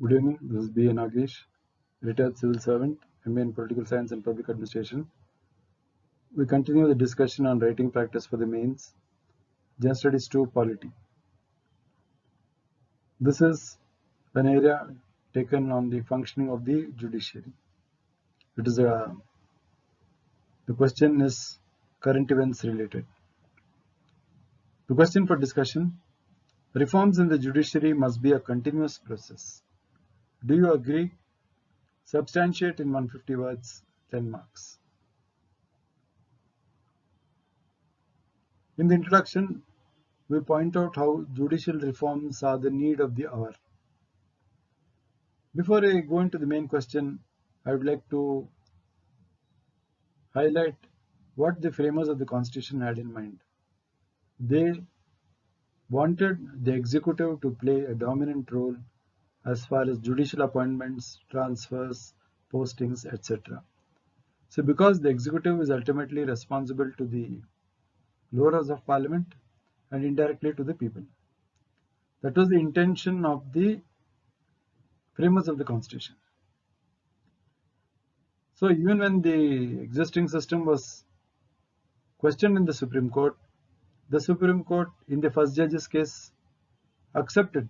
Good evening. This is B. Nagesh, retired civil servant, MA in Political Science and Public Administration. We continue the discussion on writing practice for the mains, General Studies 2 Polity. This is an area taken on the functioning of the judiciary. It is the question is current events related. The question for discussion: reforms in the judiciary must be a continuous process. Do you agree? Substantiate in 150 words, 10 marks. In the introduction, we point out how judicial reforms are the need of the hour. Before I go into the main question, I would like to highlight what the framers of the Constitution had in mind. They wanted the executive to play a dominant role as far as judicial appointments, transfers, postings, etc. So because the executive is ultimately responsible to the lower house of parliament and indirectly to the people. That was the intention of the framers of the Constitution. So even when the existing system was questioned in the Supreme Court in the first judge's case accepted,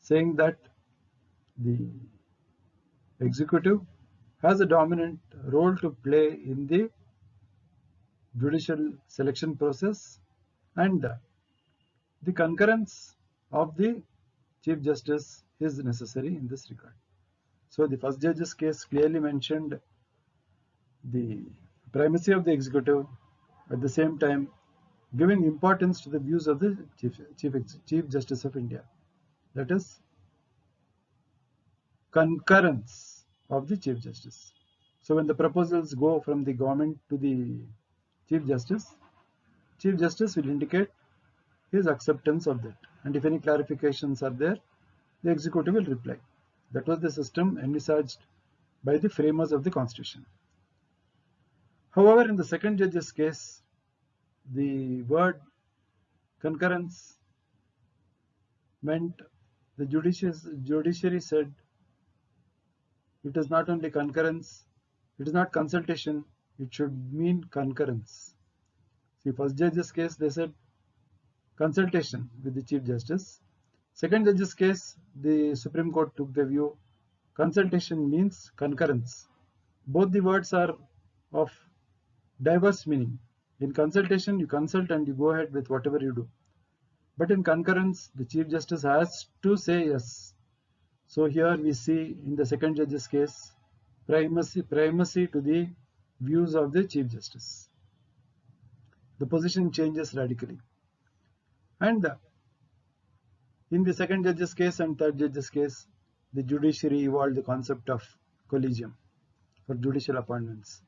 saying that the executive has a dominant role to play in the judicial selection process, and the concurrence of the Chief Justice is necessary in this regard. So the first judge's case clearly mentioned the primacy of the executive, at the same time giving importance to the views of the Chief Justice of India. That is concurrence of the Chief Justice. So when the proposals go from the government to the Chief Justice will indicate his acceptance of that. And if any clarifications are there, the executive will reply. That was the system envisaged by the framers of the Constitution. However, in the second judge's case, the word concurrence meant the judiciary said it is not only concurrence, it is not consultation, it should mean concurrence. See, first judge's case, they said consultation with the Chief Justice. Second judge's case, the Supreme Court took the view consultation means concurrence. Both the words are of diverse meaning. In consultation, you consult and you go ahead with whatever you do. But in concurrence, the Chief Justice has to say yes. So here we see in the second judge's case, primacy to the views of the Chief Justice. The position changes radically. And in the second judge's case and third judge's case, the judiciary evolved the concept of collegium for judicial appointments.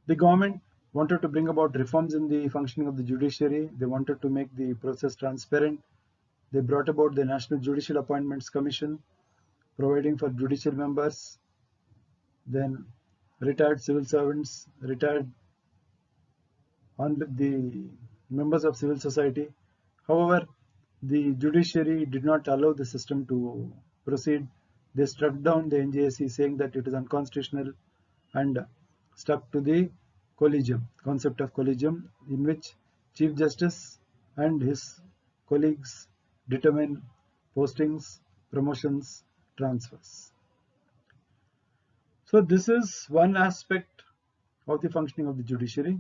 The government wanted to bring about reforms in the functioning of the judiciary. They wanted to make the process transparent. They brought about the National Judicial Appointments Commission, providing for judicial members, then retired civil servants, retired on the members of civil society. However, the judiciary did not allow the system to proceed. They struck down the NJSC, saying that it is unconstitutional, and stuck to the collegium, concept of collegium, in which Chief Justice and his colleagues determine postings, promotions, transfers. So this is one aspect of the functioning of the judiciary.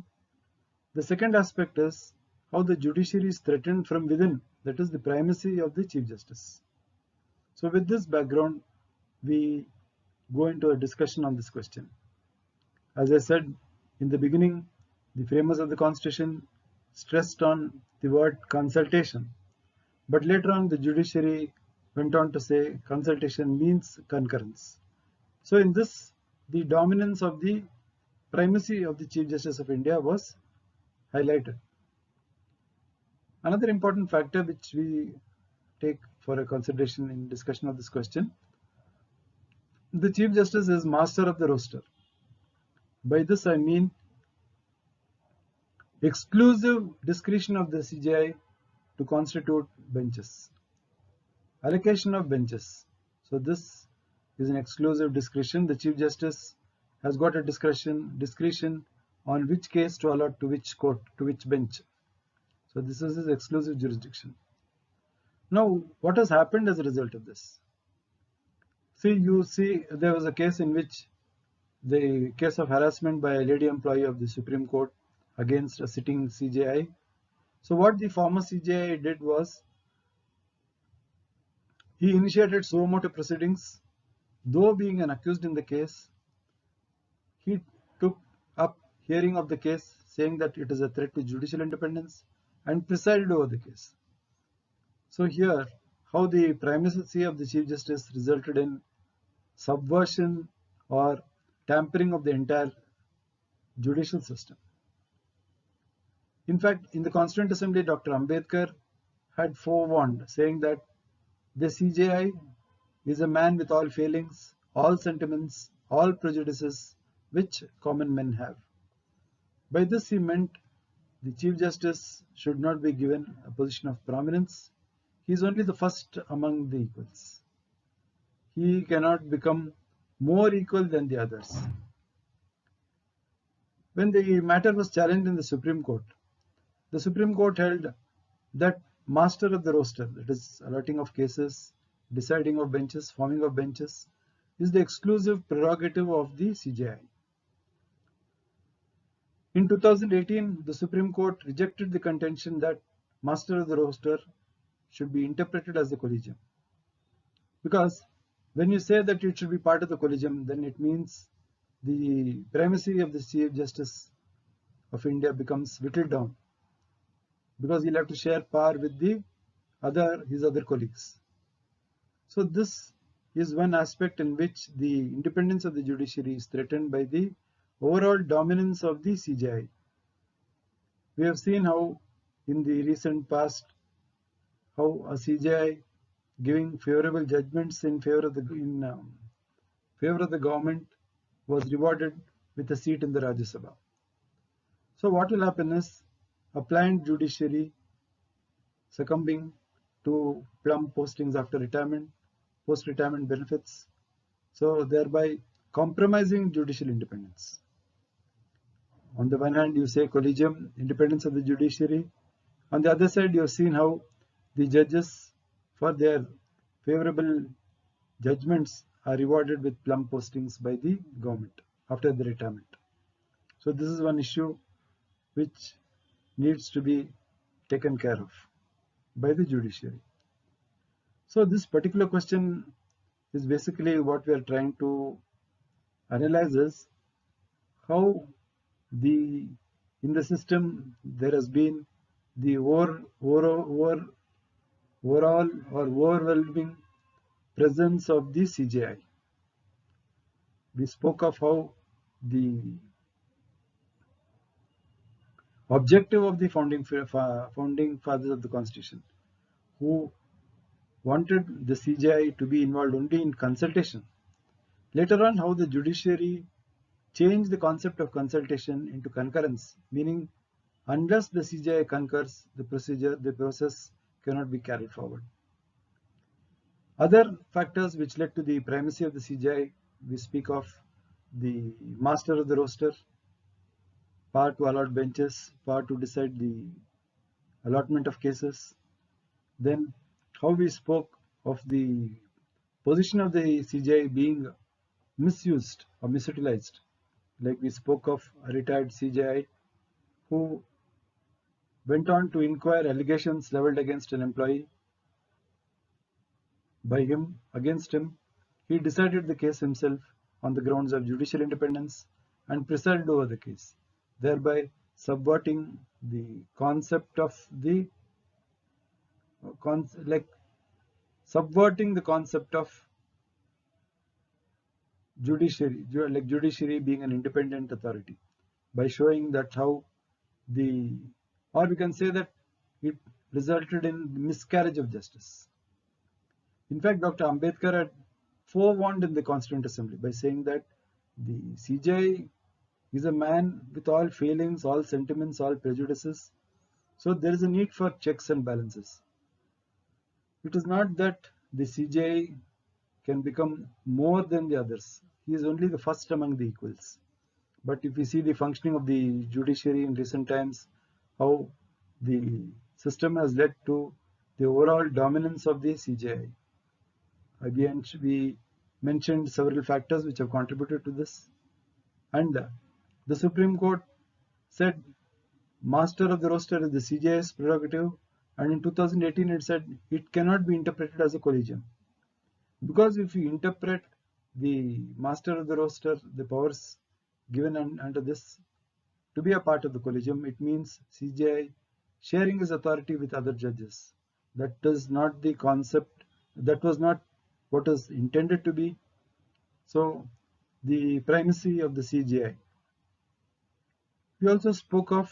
The second aspect is how the judiciary is threatened from within, that is the primacy of the Chief Justice. So with this background, we go into a discussion on this question. As I said in the beginning, the framers of the Constitution stressed on the word consultation, but later on the judiciary went on to say consultation means concurrence. So in this, the dominance of the primacy of the Chief Justice of India was highlighted. Another important factor which we take for a consideration in discussion of this question, the Chief Justice is master of the roster. By this I mean exclusive discretion of the CJI to constitute benches. Allocation of benches. So this is an exclusive discretion. The Chief Justice has got a discretion on which case to allot to which court, to which bench. So this is his exclusive jurisdiction. Now, what has happened as a result of this? You see there was a case in which the case of harassment by a lady employee of the Supreme Court against a sitting CJI. So what the former CJI did was, he initiated suo motu proceedings. Though being an accused in the case, he took up hearing of the case, saying that it is a threat to judicial independence, and presided over the case. So here, how the primacy of the Chief Justice resulted in subversion or tampering of the entire judicial system. In fact, in the Constituent Assembly, Dr. Ambedkar had forewarned, saying that the CJI is a man with all failings, all sentiments, all prejudices which common men have. By this he meant the Chief Justice should not be given a position of prominence. He is only the first among the equals. He cannot become more equal than the others. When the matter was challenged in the Supreme Court held that master of the roster, that is allotting of cases, deciding of benches, forming of benches, is the exclusive prerogative of the CJI. In 2018, the Supreme Court rejected the contention that master of the roster should be interpreted as the collegium. Because when you say that it should be part of the collegium, then it means the primacy of the Chief Justice of India becomes whittled down, because he'll have to share power with his other colleagues. So this is one aspect in which the independence of the judiciary is threatened by the overall dominance of the CJI. We have seen how in the recent past, how a CJI giving favorable judgments in favor of the government was rewarded with a seat in the Rajya Sabha. So what will happen is, a planned judiciary succumbing to plum postings after retirement, post-retirement benefits, so thereby compromising judicial independence. On the one hand, you say collegium, independence of the judiciary. On the other side, you have seen how the judges, for their favorable judgments, are rewarded with plum postings by the government after the retirement. So this is one issue which needs to be taken care of by the judiciary. So this particular question is basically what we are trying to analyze, is how in the system there has been the overall or overwhelming presence of the CJI. We spoke of how the objective of the founding fathers of the Constitution, who wanted the CJI to be involved only in consultation. Later on, how the judiciary changed the concept of consultation into concurrence, meaning unless the CJI concurs, the process cannot be carried forward. Other factors which led to the primacy of the CJI, we speak of the master of the roster, power to allot benches, power to decide the allotment of cases. Then how we spoke of the position of the CJI being misused or misutilized. Like we spoke of a retired CJI who went on to inquire allegations leveled against an employee against him. He decided the case himself on the grounds of judicial independence and presided over the case, thereby subverting the concept of judiciary being an independent authority, by showing that how or we can say that it resulted in miscarriage of justice. In fact, Dr. Ambedkar had forewarned in the Constituent Assembly by saying that the CJI is a man with all failings, all sentiments, all prejudices. So there is a need for checks and balances. It is not that the CJI can become more than the others. He is only the first among the equals. But if we see the functioning of the judiciary in recent times, how the system has led to the overall dominance of the CJI. We mentioned several factors which have contributed to this. And the Supreme Court said master of the roster is the CJI's prerogative, and in 2018 it said it cannot be interpreted as a collegium. Because if you interpret the master of the roster, the powers given under this to be a part of the collegium, it means CJI sharing his authority with other judges. That is not the concept, that was not what is intended to be. So, the primacy of the CJI. We also spoke of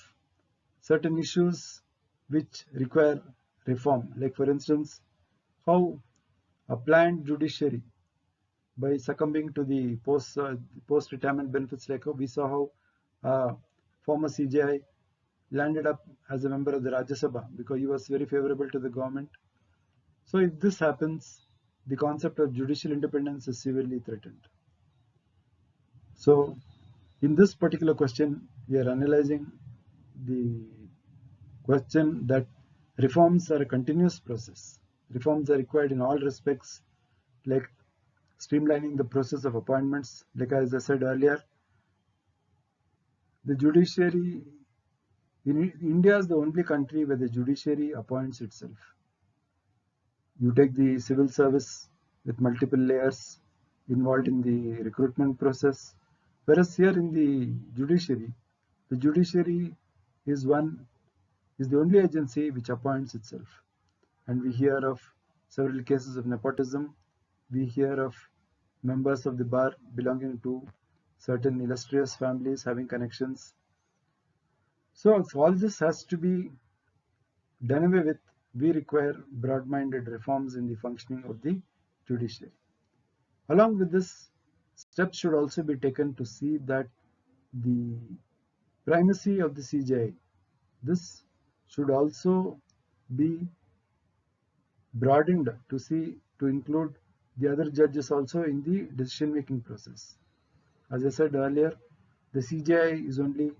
certain issues which require reform, like for instance, how a planned judiciary, by succumbing to the post-retirement benefits, like we saw how former CJI landed up as a member of the Rajya Sabha because he was very favorable to the government. So if this happens, the concept of judicial independence is severely threatened. So in this particular question, we are analyzing the question that reforms are a continuous process. Reforms are required in all respects, like streamlining the process of appointments. Like as I said earlier, the judiciary in India is the only country where the judiciary appoints itself. You take the civil service with multiple layers involved in the recruitment process, whereas here in the judiciary is the only agency which appoints itself. And we hear of several cases of nepotism. We hear of members of the bar belonging to certain illustrious families having connections. So if all this has to be done away with, we require broad-minded reforms in the functioning of the judiciary. Along with this, steps should also be taken to see that the primacy of the CJI, this should also be broadened to include the other judges also in the decision-making process. As I said earlier, the CJI is only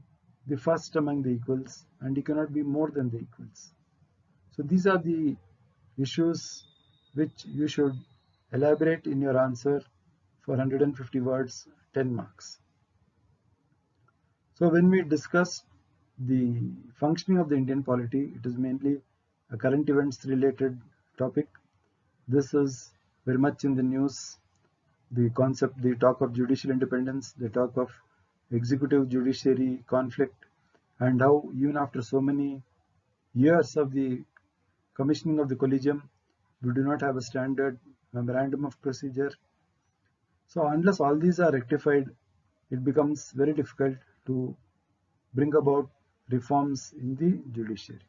the first among the equals, and he cannot be more than the equals. So these are the issues which you should elaborate in your answer for 150 words, 10 marks. So when we discuss the functioning of the Indian polity, it is mainly a current events related topic. This is very much in the news. The concept, the talk of judicial independence, the talk of executive judiciary conflict, and how even after so many years of the commissioning of the collegium, we do not have a standard memorandum of procedure. So unless all these are rectified, it becomes very difficult to bring about reforms in the judiciary.